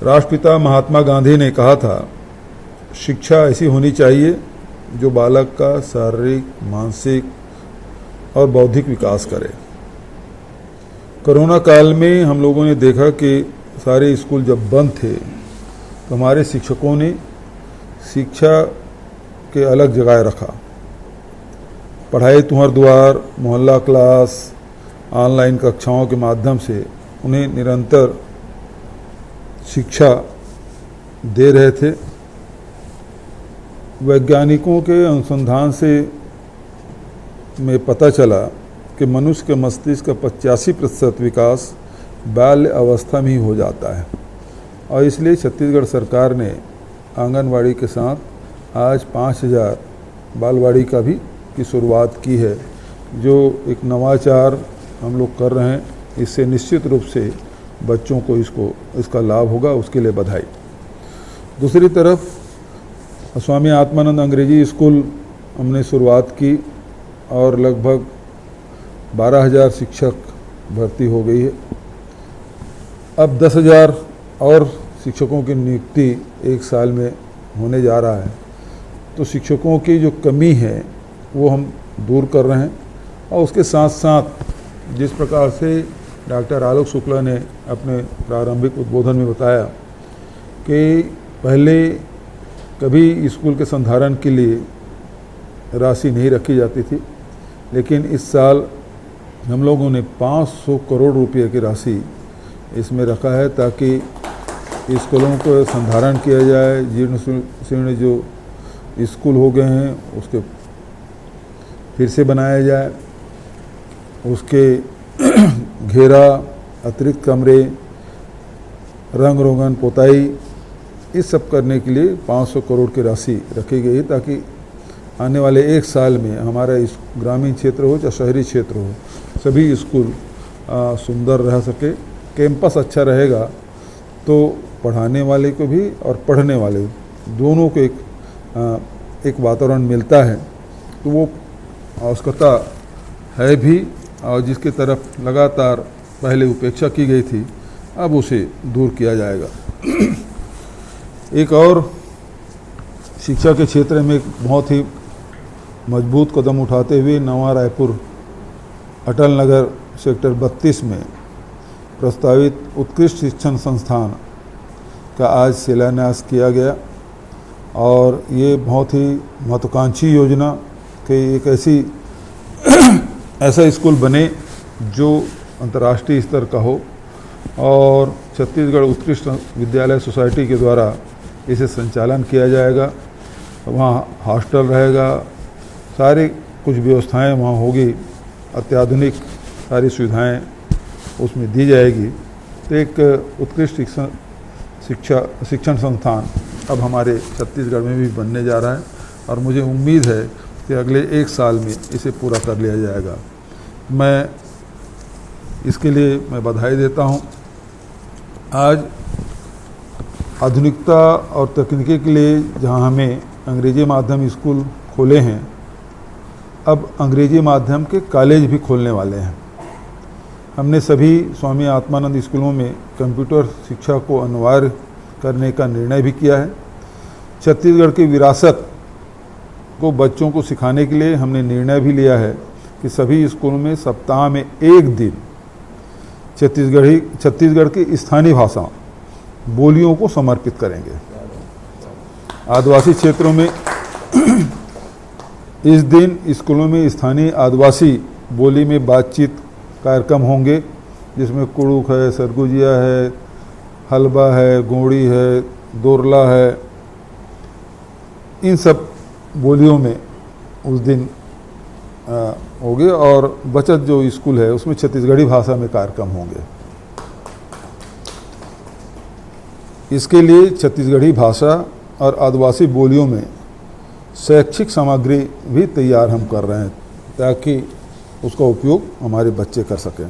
राष्ट्रपिता महात्मा गांधी ने कहा था, शिक्षा ऐसी होनी चाहिए जो बालक का शारीरिक, मानसिक और बौद्धिक विकास करे। कोरोना काल में हम लोगों ने देखा कि सारे स्कूल जब बंद थे तो हमारे शिक्षकों ने शिक्षा के अलग जगह रखा। पढ़ाई तुम्हार द्वार, मोहल्ला क्लास, ऑनलाइन कक्षाओं के माध्यम से उन्हें निरंतर शिक्षा दे रहे थे। वैज्ञानिकों के अनुसंधान से में पता चला कि मनुष्य के मस्तिष्क का 85% विकास बाल्य अवस्था में ही हो जाता है और इसलिए छत्तीसगढ़ सरकार ने आंगनवाड़ी के साथ आज 5000 बालवाड़ी का भी की शुरुआत की है, जो एक नवाचार हम लोग कर रहे हैं। इससे निश्चित रूप से बच्चों को इसका लाभ होगा, उसके लिए बधाई। दूसरी तरफ स्वामी आत्मानंद अंग्रेजी स्कूल हमने शुरुआत की और लगभग 12,000 शिक्षक भर्ती हो गई है। अब 10,000 और शिक्षकों की नियुक्ति एक साल में होने जा रहा है। तो शिक्षकों की जो कमी है वो हम दूर कर रहे हैं और उसके साथ साथ जिस प्रकार से डॉक्टर आलोक शुक्ला ने अपने प्रारंभिक उद्बोधन में बताया कि पहले कभी स्कूल के संधारण के लिए राशि नहीं रखी जाती थी, लेकिन इस साल हम लोगों ने 500 करोड़ रुपए की राशि इसमें रखा है ताकि स्कूलों को संधारण किया जाए। जीर्ण शीर्ण जो स्कूल हो गए हैं उसके फिर से बनाया जाए, उसके घेरा, अतिरिक्त कमरे, रंग रोगन, पोताई, इस सब करने के लिए 500 करोड़ की राशि रखी गई है ताकि आने वाले एक साल में हमारा इस ग्रामीण क्षेत्र हो या शहरी क्षेत्र हो, सभी स्कूल सुंदर रह सके। कैंपस अच्छा रहेगा तो पढ़ाने वाले को भी और पढ़ने वाले दोनों को एक वातावरण मिलता है, तो वो आवश्यकता है भी और जिसकी तरफ लगातार पहले उपेक्षा की गई थी अब उसे दूर किया जाएगा। एक और शिक्षा के क्षेत्र में एक बहुत ही मजबूत कदम उठाते हुए नवा रायपुर अटल नगर सेक्टर 32 में प्रस्तावित उत्कृष्ट शिक्षण संस्थान का आज शिलान्यास किया गया और ये बहुत ही महत्वाकांक्षी योजना कि एक ऐसा स्कूल बने जो अंतर्राष्ट्रीय स्तर का हो और छत्तीसगढ़ उत्कृष्ट विद्यालय सोसाइटी के द्वारा इसे संचालन किया जाएगा। वहाँ हॉस्टल रहेगा, सारी कुछ व्यवस्थाएं वहाँ होगी, अत्याधुनिक सारी सुविधाएं उसमें दी जाएगी। तो एक उत्कृष्ट शिक्षण संस्थान अब हमारे छत्तीसगढ़ में भी बनने जा रहा है और मुझे उम्मीद है कि अगले एक साल में इसे पूरा कर लिया जाएगा। मैं इसके लिए बधाई देता हूँ। आज आधुनिकता और तकनीकी के लिए जहाँ हमें अंग्रेजी माध्यम स्कूल खोले हैं, अब अंग्रेजी माध्यम के कॉलेज भी खोलने वाले हैं। हमने सभी स्वामी आत्मानंद स्कूलों में कंप्यूटर शिक्षा को अनिवार्य करने का निर्णय भी किया है। छत्तीसगढ़ की विरासत को बच्चों को सिखाने के लिए हमने निर्णय भी लिया है कि सभी स्कूलों में सप्ताह में एक दिन छत्तीसगढ़ की स्थानीय भाषा बोलियों को समर्पित करेंगे। आदिवासी क्षेत्रों में इस दिन स्कूलों में स्थानीय आदिवासी बोली में बातचीत कार्यक्रम होंगे, जिसमें कुड़ुक है, सरगुजिया है, हलबा है, गोड़ी है, दोरला है, इन सब बोलियों में उस दिन होंगे और बचत जो स्कूल है उसमें छत्तीसगढ़ी भाषा में कार्यक्रम होंगे। इसके लिए छत्तीसगढ़ी भाषा और आदिवासी बोलियों में शैक्षिक सामग्री भी तैयार हम कर रहे हैं ताकि उसका उपयोग हमारे बच्चे कर सकें।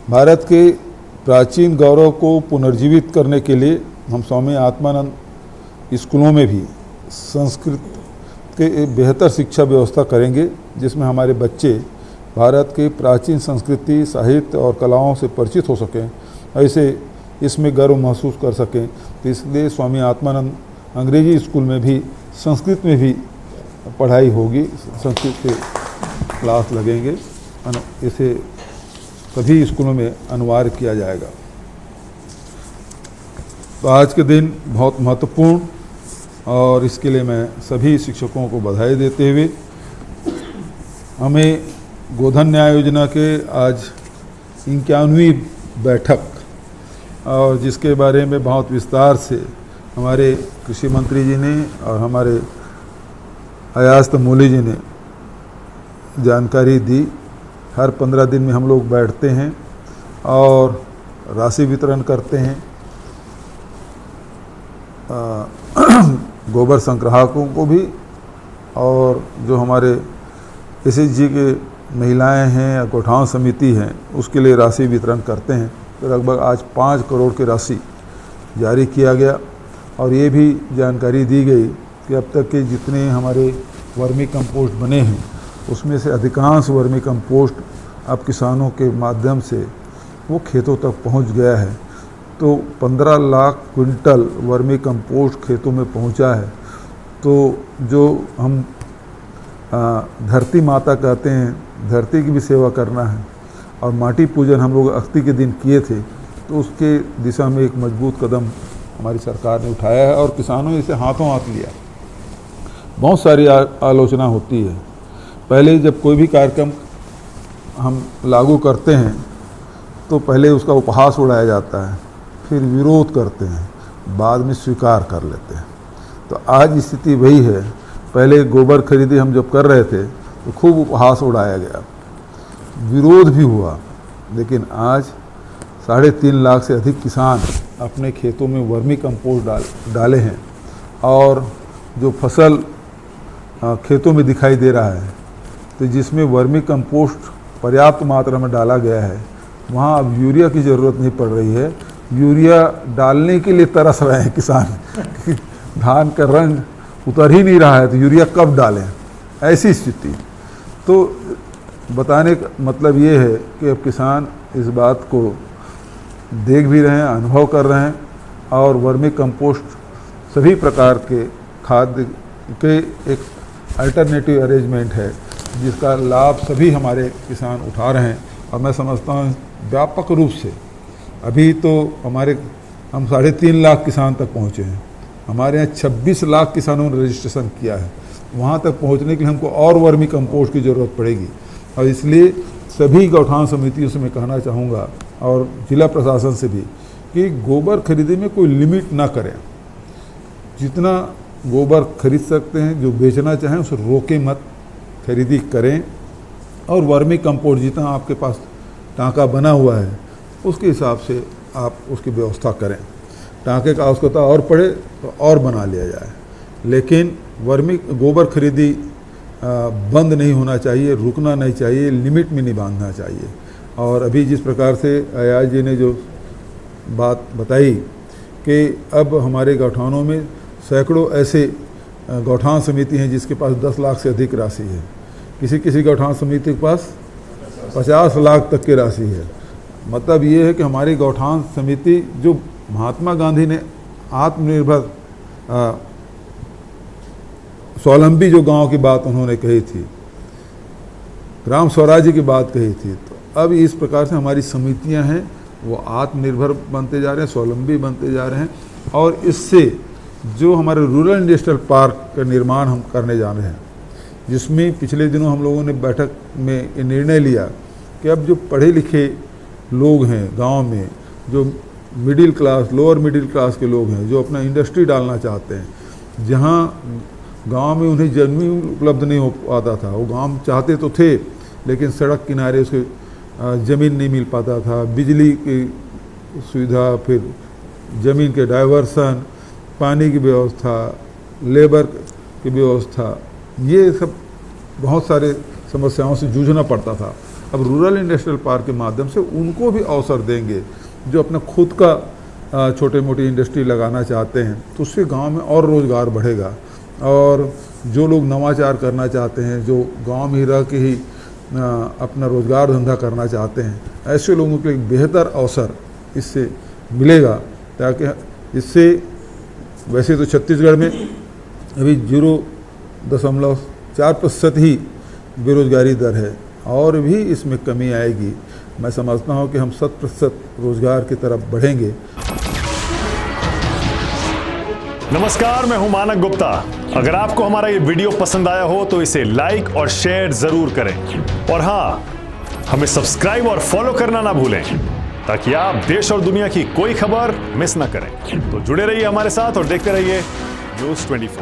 भारत के प्राचीन गौरव को पुनर्जीवित करने के लिए हम स्वामी आत्मानंद स्कूलों में भी संस्कृत के बेहतर शिक्षा व्यवस्था करेंगे, जिसमें हमारे बच्चे भारत के प्राचीन संस्कृति, साहित्य और कलाओं से परिचित हो सकें। ऐसे इसमें गर्व महसूस कर सकें। तो इसलिए स्वामी आत्मानंद अंग्रेजी स्कूल में भी संस्कृत में भी पढ़ाई होगी, संस्कृत के क्लास लगेंगे, इसे सभी स्कूलों में अनिवार्य किया जाएगा। तो आज के दिन बहुत महत्वपूर्ण, और इसके लिए मैं सभी शिक्षकों को बधाई देते हुए, हमें गोधन न्याय योजना के आज 51वीं बैठक, और जिसके बारे में बहुत विस्तार से हमारे कृषि मंत्री जी ने और हमारे अयाज तमोली जी ने जानकारी दी। हर 15 दिन में हम लोग बैठते हैं और राशि वितरण करते हैं गोबर संग्राहकों को भी, और जो हमारे एसएचजी के महिलाएं हैं या गौठान समिति हैं उसके लिए राशि वितरण करते हैं। तो लगभग आज 5 करोड़ की राशि जारी किया गया, और ये भी जानकारी दी गई कि अब तक के जितने हमारे वर्मी कंपोस्ट बने हैं उसमें से अधिकांश वर्मी कंपोस्ट अब किसानों के माध्यम से वो खेतों तक पहुंच गया है। तो 15 लाख क्विंटल वर्मी कंपोस्ट खेतों में पहुंचा है। तो जो हम धरती माता कहते हैं, धरती की भी सेवा करना है, और माटी पूजन हम लोग अस्थि के दिन किए थे, तो उसके दिशा में एक मजबूत कदम हमारी सरकार ने उठाया है और किसानों ने इसे हाथों हाथ लिया। बहुत सारी आलोचना होती है। पहले जब कोई भी कार्यक्रम हम लागू करते हैं तो पहले उसका उपहास उड़ाया जाता है, फिर विरोध करते हैं, बाद में स्वीकार कर लेते हैं। तो आज स्थिति वही है। पहले गोबर खरीदी हम जब कर रहे थे तो खूब उपहास उड़ाया गया, विरोध भी हुआ, लेकिन आज 3.5 लाख से अधिक किसान अपने खेतों में वर्मी कंपोस्ट डाले हैं, और जो फसल खेतों में दिखाई दे रहा है, तो जिसमें वर्मी कंपोस्ट पर्याप्त मात्रा में डाला गया है, वहाँ अब यूरिया की ज़रूरत नहीं पड़ रही है। यूरिया डालने के लिए तरस रहे हैं किसान धान का रंग उतर ही नहीं रहा है, तो यूरिया कब डालें, ऐसी स्थिति। तो बताने का मतलब ये है कि अब किसान इस बात को देख भी रहे हैं, अनुभव कर रहे हैं, और वर्मी कंपोस्ट सभी प्रकार के खाद्य के एक अल्टरनेटिव अरेंजमेंट है जिसका लाभ सभी हमारे किसान उठा रहे हैं। और मैं समझता हूँ व्यापक रूप से अभी तो हम 3.5 लाख किसान तक पहुँचे हैं। हमारे यहाँ 26 लाख किसानों ने रजिस्ट्रेशन किया है। वहाँ तक पहुँचने के लिए हमको और वर्मी कंपोस्ट की ज़रूरत पड़ेगी, और इसलिए सभी गौठान समितियों से मैं कहना चाहूँगा, और जिला प्रशासन से भी, कि गोबर खरीदी में कोई लिमिट ना करें। जितना गोबर खरीद सकते हैं, जो बेचना चाहें उसे रोके मत, खरीदी करें। और वर्मी कंपोस्ट जितना आपके पास टाँका बना हुआ है उसके हिसाब से आप उसकी व्यवस्था करें। टाँके का आवश्यकता और पड़े तो और बना लिया जाए, लेकिन गोबर खरीदी बंद नहीं होना चाहिए, रुकना नहीं चाहिए, लिमिट में नहीं बांधना चाहिए। और अभी जिस प्रकार से अयाज जी ने जो बात बताई कि अब हमारे गौठानों में सैकड़ों ऐसे गौठान समिति हैं जिसके पास 10 लाख से अधिक राशि है, किसी गौठान समिति के पास 50 लाख तक की राशि है। मतलब ये है कि हमारी गौठान समिति, जो महात्मा गांधी ने आत्मनिर्भर स्वावलंबी जो गांव की बात उन्होंने कही थी, ग्राम स्वराज्य की बात कही थी, तो अब इस प्रकार से हमारी समितियां हैं वो आत्मनिर्भर बनते जा रहे हैं, स्वावलंबी बनते जा रहे हैं। और इससे जो हमारे रूरल इंडस्ट्रियल पार्क का निर्माण हम करने जा रहे हैं, जिसमें पिछले दिनों हम लोगों ने बैठक में ये निर्णय लिया कि अब जो पढ़े लिखे लोग हैं गांव में, जो middle class, lower middle class के लोग हैं, जो अपना इंडस्ट्री डालना चाहते हैं, जहां गांव में उन्हें जमीन उपलब्ध नहीं हो पाता था, वो गांव चाहते तो थे लेकिन सड़क किनारे उसके ज़मीन नहीं मिल पाता था, बिजली की सुविधा, फिर ज़मीन के डाइवर्सन, पानी की व्यवस्था, लेबर की व्यवस्था, ये सब बहुत सारे समस्याओं से जूझना पड़ता था। अब रूरल इंडस्ट्रियल पार्क के माध्यम से उनको भी अवसर देंगे जो अपना खुद का छोटे मोटी इंडस्ट्री लगाना चाहते हैं, तो उससे गांव में और रोज़गार बढ़ेगा। और जो लोग नवाचार करना चाहते हैं, जो गांव में रह के ही अपना रोज़गार धंधा करना चाहते हैं, ऐसे लोगों के लिए बेहतर अवसर इससे मिलेगा, ताकि इससे वैसे तो छत्तीसगढ़ में अभी 0.4% ही बेरोजगारी दर है और भी इसमें कमी आएगी। मैं समझता हूँ कि हम 100% रोजगार की तरफ बढ़ेंगे। नमस्कार, मैं हूं मानक गुप्ता। अगर आपको हमारा ये वीडियो पसंद आया हो तो इसे लाइक और शेयर जरूर करें और हाँ, हमें सब्सक्राइब और फॉलो करना ना भूलें ताकि आप देश और दुनिया की कोई खबर मिस ना करें। तो जुड़े रहिए हमारे साथ और देखते रहिए News 24।